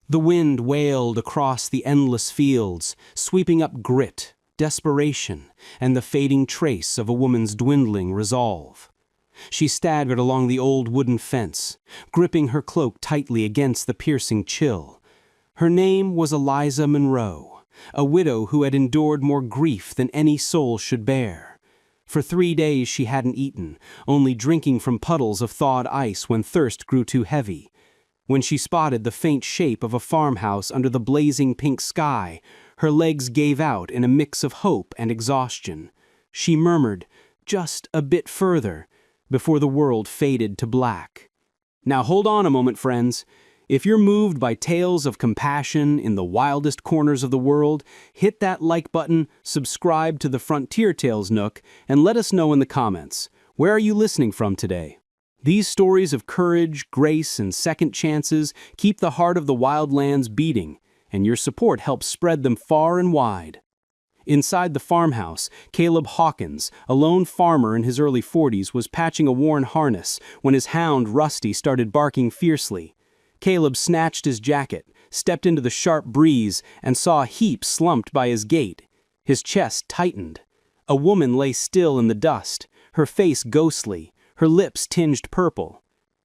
The wind wailed across the endless fields, sweeping up grit, desperation, and the fading trace of a woman's dwindling resolve. She staggered along the old wooden fence, gripping her cloak tightly against the piercing chill. Her name was Eliza Monroe, a widow who had endured more grief than any soul should bear. For 3 days she hadn't eaten, only drinking from puddles of thawed ice when thirst grew too heavy. When she spotted the faint shape of a farmhouse under the blazing pink sky, her legs gave out in a mix of hope and exhaustion. She murmured, "Just a bit further," before the world faded to black. Now hold on a moment, friends. If you're moved by tales of compassion in the wildest corners of the world, hit that like button, subscribe to the Frontier Tales Nook, and let us know in the comments. Where are you listening from today? These stories of courage, grace, and second chances keep the heart of the wildlands beating, and your support helps spread them far and wide. Inside the farmhouse, Caleb Hawkins, a lone farmer in his early 40s, was patching a worn harness when his hound Rusty started barking fiercely. Caleb snatched his jacket, stepped into the sharp breeze, and saw a heap slumped by his gate. His chest tightened. A woman lay still in the dust, her face ghostly, her lips tinged purple.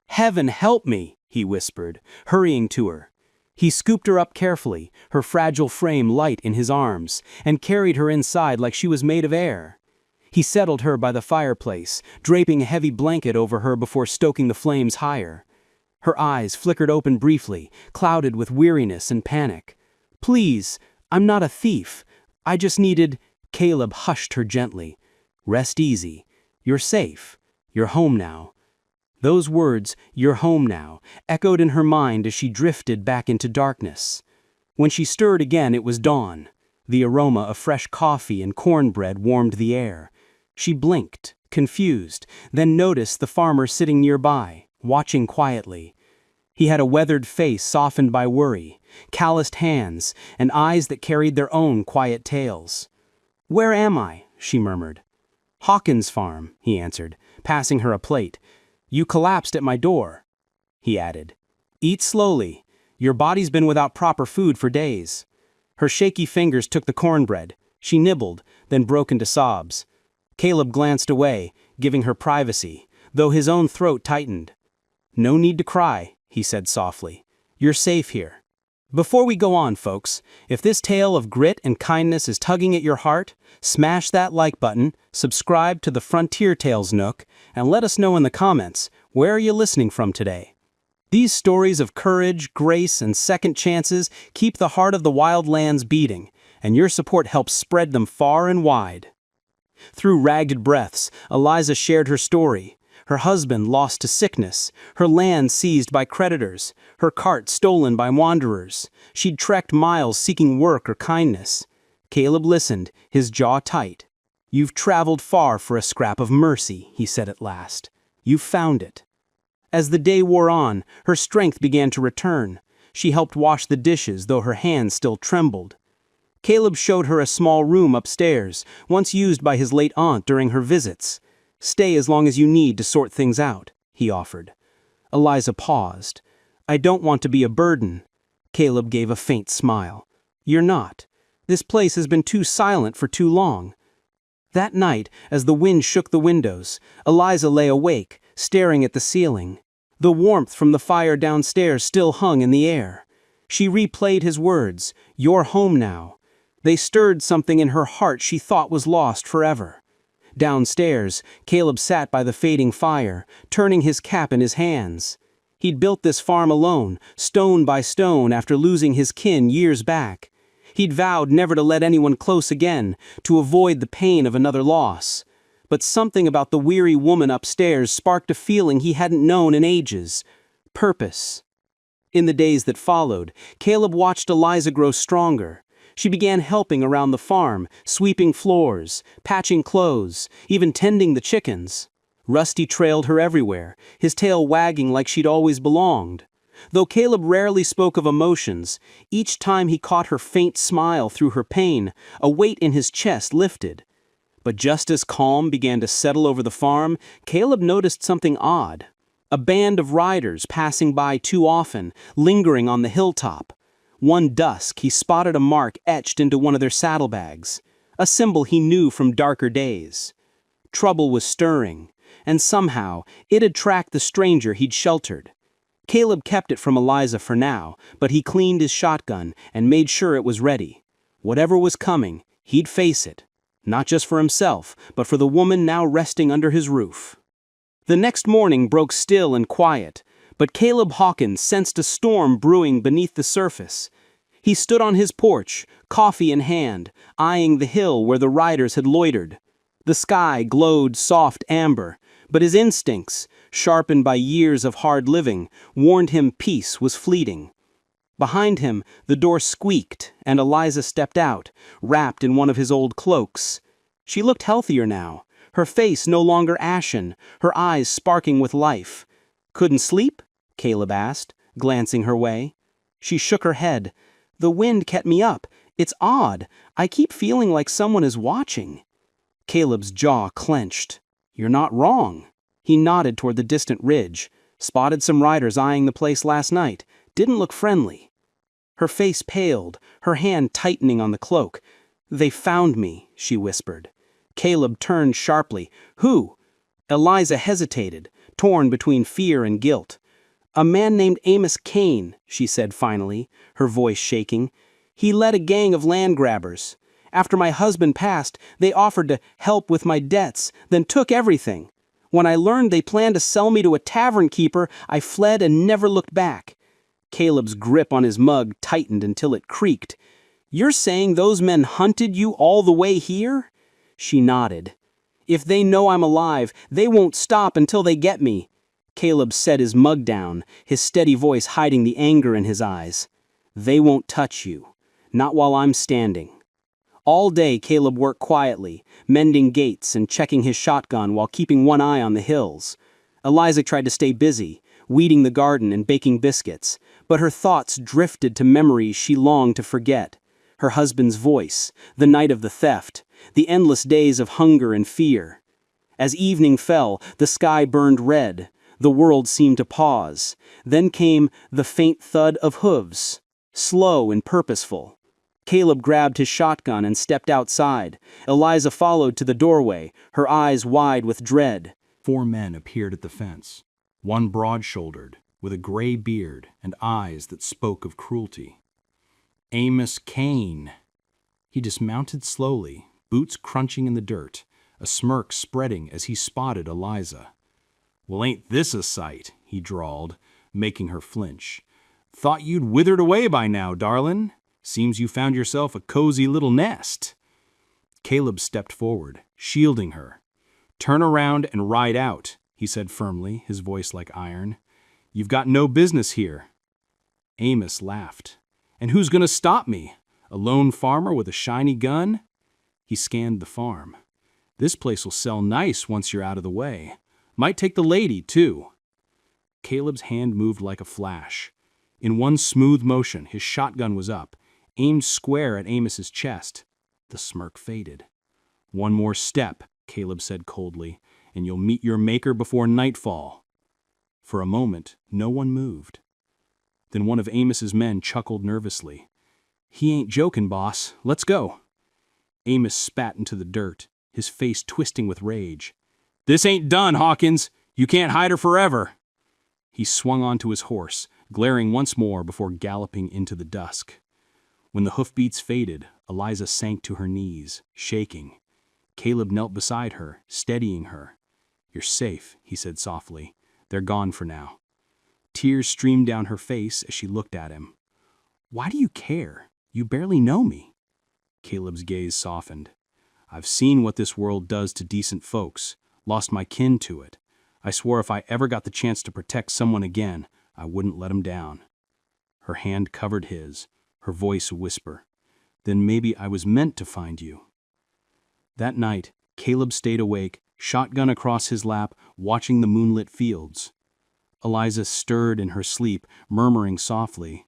"Heaven help me," he whispered, hurrying to her. He scooped her up carefully, her fragile frame light in his arms, and carried her inside like she was made of air. He settled her by the fireplace, draping a heavy blanket over her before stoking the flames higher. Her eyes flickered open briefly, clouded with weariness and panic. "Please, I'm not a thief. I just needed—" Caleb hushed her gently. "Rest easy. You're safe. You're home now." Those words, "you're home now," echoed in her mind as she drifted back into darkness. When she stirred again, it was dawn. The aroma of fresh coffee and cornbread warmed the air. She blinked, confused, then noticed the farmer sitting nearby, watching quietly. He had a weathered face softened by worry, calloused hands, and eyes that carried their own quiet tales. "Where am I?" she murmured. "Hawkins' farm," he answered, passing her a plate. "You collapsed at my door," he added. "Eat slowly. Your body's been without proper food for days." Her shaky fingers took the cornbread. She nibbled, then broke into sobs. Caleb glanced away, giving her privacy, though his own throat tightened. "No need to cry," he said softly. "You're safe here." Before we go on, folks, if this tale of grit and kindness is tugging at your heart, smash that like button, subscribe to the Frontier Tales Nook, and let us know in the comments, where are you listening from today? These stories of courage, grace, and second chances keep the heart of the wildlands beating, and your support helps spread them far and wide. Through ragged breaths, Eliza shared her story. Her husband lost to sickness, her land seized by creditors, her cart stolen by wanderers. She'd trekked miles seeking work or kindness. Caleb listened, his jaw tight. "You've traveled far for a scrap of mercy," he said at last. "You've found it." As the day wore on, her strength began to return. She helped wash the dishes, though her hands still trembled. Caleb showed her a small room upstairs, once used by his late aunt during her visits. "Stay as long as you need to sort things out," he offered. Eliza paused. "I don't want to be a burden." Caleb gave a faint smile. "You're not. This place has been too silent for too long." That night, as the wind shook the windows, Eliza lay awake, staring at the ceiling. The warmth from the fire downstairs still hung in the air. She replayed his words, "You're home now." They stirred something in her heart she thought was lost forever. Downstairs, Caleb sat by the fading fire, turning his cap in his hands. He'd built this farm alone, stone by stone, after losing his kin years back. He'd vowed never to let anyone close again, to avoid the pain of another loss. But something about the weary woman upstairs sparked a feeling he hadn't known in ages. Purpose. In the days that followed, Caleb watched Eliza grow stronger. She began helping around the farm, sweeping floors, patching clothes, even tending the chickens. Rusty trailed her everywhere, his tail wagging like she'd always belonged. Though Caleb rarely spoke of emotions, each time he caught her faint smile through her pain, a weight in his chest lifted. But just as calm began to settle over the farm, Caleb noticed something odd. A band of riders passing by too often, lingering on the hilltop. One dusk, he spotted a mark etched into one of their saddlebags, a symbol he knew from darker days. Trouble was stirring, and somehow it had tracked the stranger he'd sheltered. Caleb kept it from Eliza for now, but he cleaned his shotgun and made sure it was ready. Whatever was coming, he'd face it, not just for himself, but for the woman now resting under his roof. The next morning broke still and quiet, but Caleb Hawkins sensed a storm brewing beneath the surface. He stood on his porch, coffee in hand, eyeing the hill where the riders had loitered. The sky glowed soft amber, but his instincts, sharpened by years of hard living, warned him peace was fleeting. Behind him, the door squeaked, and Eliza stepped out, wrapped in one of his old cloaks. She looked healthier now, her face no longer ashen, her eyes sparking with life. "Couldn't sleep?" Caleb asked, glancing her way. She shook her head. "The wind kept me up. It's odd. I keep feeling like someone is watching." Caleb's jaw clenched. "You're not wrong." He nodded toward the distant ridge. "Spotted some riders eyeing the place last night. Didn't look friendly." Her face paled, her hand tightening on the cloak. "They found me," she whispered. Caleb turned sharply. "Who?" Eliza hesitated, torn between fear and guilt. "A man named Amos Kane," she said finally, her voice shaking. "He led a gang of land grabbers. After my husband passed, they offered to help with my debts, then took everything. When I learned they planned to sell me to a tavern keeper, I fled and never looked back." Caleb's grip on his mug tightened until it creaked. "You're saying those men hunted you all the way here?" She nodded. "If they know I'm alive, they won't stop until they get me." Caleb set his mug down, his steady voice hiding the anger in his eyes. "They won't touch you. Not while I'm standing." All day Caleb worked quietly, mending gates and checking his shotgun while keeping one eye on the hills. Eliza tried to stay busy, weeding the garden and baking biscuits, but her thoughts drifted to memories she longed to forget. Her husband's voice, the night of the theft, the endless days of hunger and fear. As evening fell, the sky burned red. The world seemed to pause. Then came the faint thud of hooves, slow and purposeful. Caleb grabbed his shotgun and stepped outside. Eliza followed to the doorway, her eyes wide with dread. 4 men appeared at the fence, one broad-shouldered, with a gray beard and eyes that spoke of cruelty. Amos Kane. He dismounted slowly, boots crunching in the dirt, a smirk spreading as he spotted Eliza. "Well, ain't this a sight?" he drawled, making her flinch. "Thought you'd withered away by now, darlin'. Seems you found yourself a cozy little nest." Caleb stepped forward, shielding her. "Turn around and ride out," he said firmly, his voice like iron. "You've got no business here." Amos laughed. "And who's gonna stop me? A lone farmer with a shiny gun?" He scanned the farm. "This place'll sell nice once you're out of the way. Might take the lady, too." Caleb's hand moved like a flash. In one smooth motion, his shotgun was up, aimed square at Amos's chest. The smirk faded. "One more step," Caleb said coldly, "and you'll meet your maker before nightfall." For a moment, no one moved. Then one of Amos's men chuckled nervously. "He ain't joking, boss. Let's go." Amos spat into the dirt, his face twisting with rage. "This ain't done, Hawkins. You can't hide her forever." He swung onto his horse, glaring once more before galloping into the dusk. When the hoofbeats faded, Eliza sank to her knees, shaking. Caleb knelt beside her, steadying her. "You're safe," he said softly. "They're gone for now." Tears streamed down her face as she looked at him. "Why do you care? You barely know me." Caleb's gaze softened. "I've seen what this world does to decent folks, lost my kin to it. I swore if I ever got the chance to protect someone again, I wouldn't let him down." Her hand covered his, her voice a whisper. "Then maybe I was meant to find you." That night, Caleb stayed awake, shotgun across his lap, watching the moonlit fields. Eliza stirred in her sleep, murmuring softly.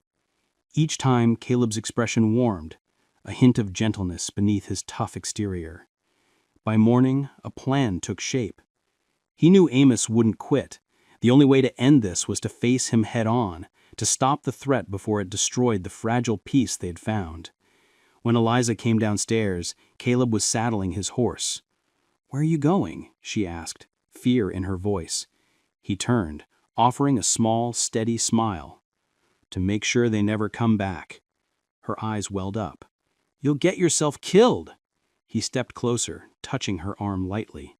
Each time, Caleb's expression warmed, a hint of gentleness beneath his tough exterior. By morning, a plan took shape. He knew Amos wouldn't quit. The only way to end this was to face him head on, to stop the threat before it destroyed the fragile peace they'd found. When Eliza came downstairs, Caleb was saddling his horse. "Where are you going?" she asked, fear in her voice. He turned, offering a small, steady smile. "To make sure they never come back." Her eyes welled up. "You'll get yourself killed." He stepped closer, touching her arm lightly.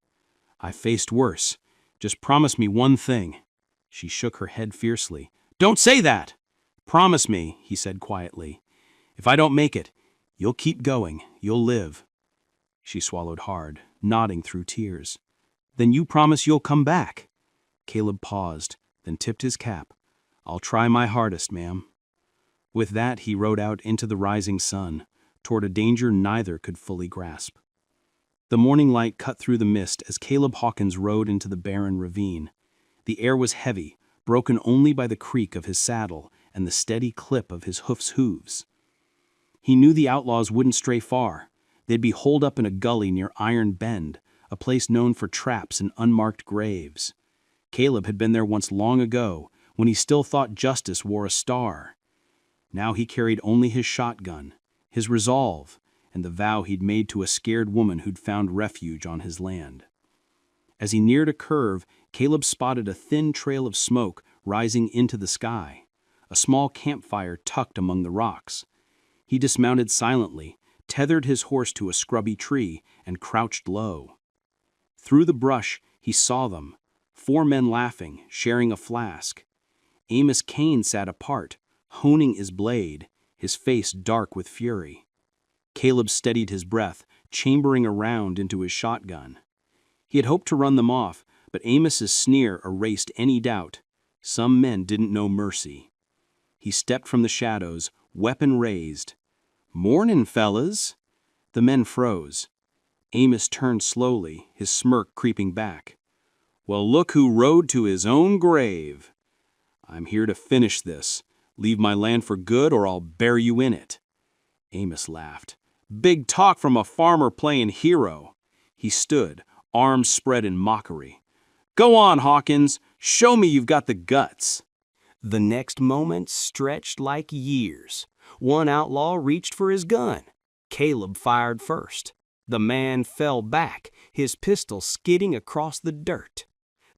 "I faced worse. Just promise me one thing." She shook her head fiercely. "Don't say that!" "Promise me," he said quietly. "If I don't make it, you'll keep going. You'll live." She swallowed hard, nodding through tears. "Then you promise you'll come back." Caleb paused, then tipped his cap. "I'll try my hardest, ma'am." With that, he rode out into the rising sun, toward a danger neither could fully grasp. The morning light cut through the mist as Caleb Hawkins rode into the barren ravine. The air was heavy, broken only by the creak of his saddle and the steady clip of his hooves. He knew the outlaws wouldn't stray far. They'd be holed up in a gully near Iron Bend, a place known for traps and unmarked graves. Caleb had been there once long ago, when he still thought justice wore a star. Now he carried only his shotgun, his resolve, and the vow he'd made to a scared woman who'd found refuge on his land. As he neared a curve, Caleb spotted a thin trail of smoke rising into the sky, a small campfire tucked among the rocks. He dismounted silently, tethered his horse to a scrubby tree, and crouched low. Through the brush, he saw them, 4 men laughing, sharing a flask. Amos Kane sat apart, honing his blade, his face dark with fury. Caleb steadied his breath, chambering a round into his shotgun. He had hoped to run them off, but Amos's sneer erased any doubt. Some men didn't know mercy. He stepped from the shadows, weapon raised. "Mornin', fellas." The men froze. Amos turned slowly, his smirk creeping back. "Well, look who rode to his own grave." "I'm here to finish this. Leave my land for good or I'll bury you in it." Amos laughed. "Big talk from a farmer playing hero." He stood, arms spread in mockery. "Go on, Hawkins. Show me you've got the guts." The next moment stretched like years. One outlaw reached for his gun. Caleb fired first. The man fell back, his pistol skidding across the dirt.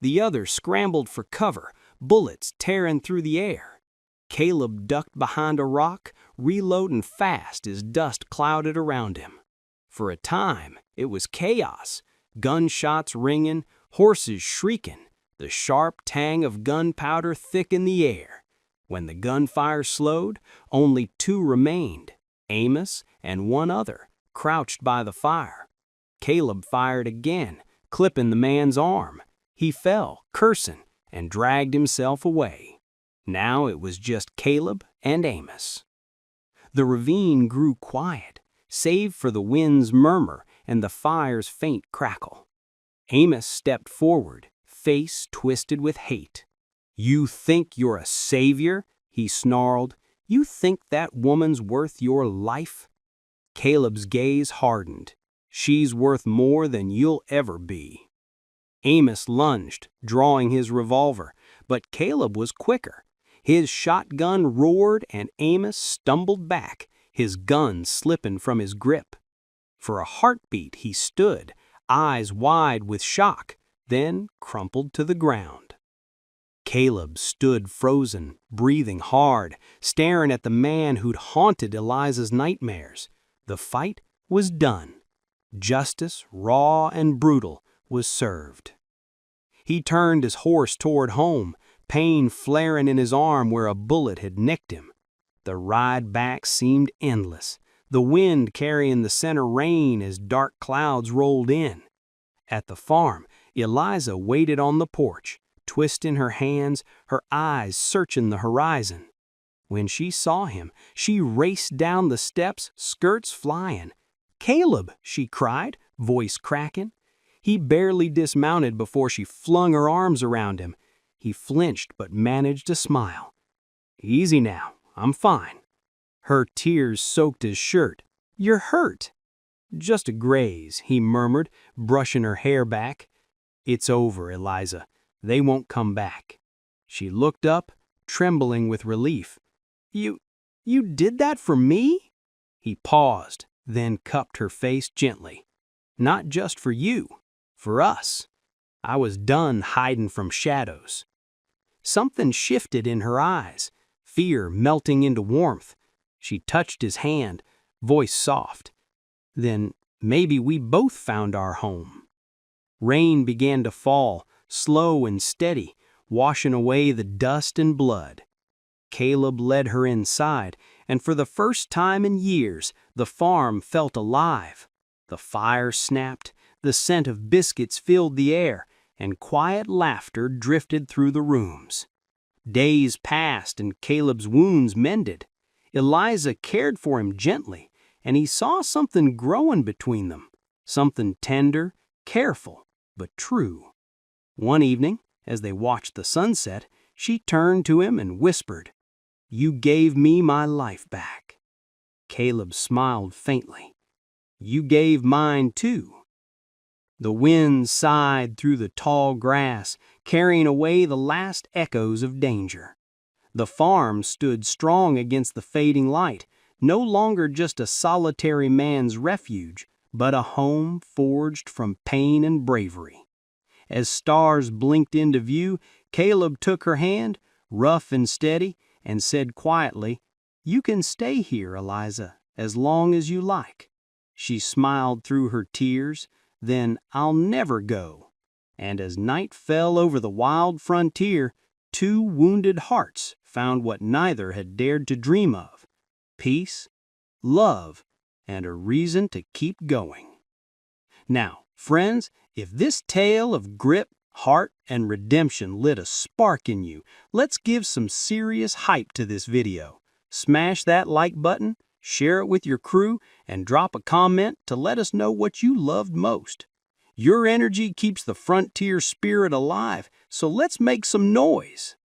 The other scrambled for cover, bullets tearing through the air. Caleb ducked behind a rock, reloading fast as dust clouded around him. For a time, it was chaos. Gunshots ringing, horses shrieking, the sharp tang of gunpowder thick in the air. When the gunfire slowed, only 2 remained, Amos and one other, crouched by the fire. Caleb fired again, clipping the man's arm. He fell, cursing, and dragged himself away. Now it was just Caleb and Amos. The ravine grew quiet, save for the wind's murmur and the fire's faint crackle. Amos stepped forward, face twisted with hate. "You think you're a savior?" he snarled. "You think that woman's worth your life?" Caleb's gaze hardened. "She's worth more than you'll ever be." Amos lunged, drawing his revolver, but Caleb was quicker. His shotgun roared and Amos stumbled back, his gun slipping from his grip. For a heartbeat he stood, eyes wide with shock, then crumpled to the ground. Caleb stood frozen, breathing hard, staring at the man who'd haunted Eliza's nightmares. The fight was done. Justice, raw and brutal, was served. He turned his horse toward home, pain flaring in his arm where a bullet had nicked him. The ride back seemed endless, the wind carrying the center rain as dark clouds rolled in. At the farm, Eliza waited on the porch, twisting her hands, her eyes searching the horizon. When she saw him, she raced down the steps, skirts flying. "Caleb!" she cried, voice cracking. He barely dismounted before she flung her arms around him. He flinched but managed a smile. "Easy now, I'm fine." Her tears soaked his shirt. "You're hurt." "Just a graze," he murmured, brushing her hair back. "It's over, Eliza. They won't come back." She looked up, trembling with relief. You did that for me?" He paused, then cupped her face gently. "Not just for you, for us. I was done hiding from shadows." Something shifted in her eyes, fear melting into warmth. She touched his hand, voice soft. "Then maybe we both found our home." Rain began to fall, slow and steady, washing away the dust and blood. Caleb led her inside, and for the first time in years, the farm felt alive. The fire snapped, the scent of biscuits filled the air, and quiet laughter drifted through the rooms. Days passed and Caleb's wounds mended. Eliza cared for him gently, and he saw something growing between them, something tender, careful, but true. One evening, as they watched the sunset, she turned to him and whispered, "You gave me my life back." Caleb smiled faintly. "You gave mine too." The wind sighed through the tall grass, carrying away the last echoes of danger. The farm stood strong against the fading light, no longer just a solitary man's refuge, but a home forged from pain and bravery. As stars blinked into view, Caleb took her hand, rough and steady, and said quietly, "You can stay here, Eliza, as long as you like." She smiled through her tears, then, "I'll never go." And as night fell over the wild frontier, two wounded hearts found what neither had dared to dream of: peace, love, and a reason to keep going. Now, friends, if this tale of grit, heart, and redemption lit a spark in you, let's give some serious hype to this video. Smash that like button, share it with your crew, and drop a comment to let us know what you loved most. Your energy keeps the frontier spirit alive, so let's make some noise.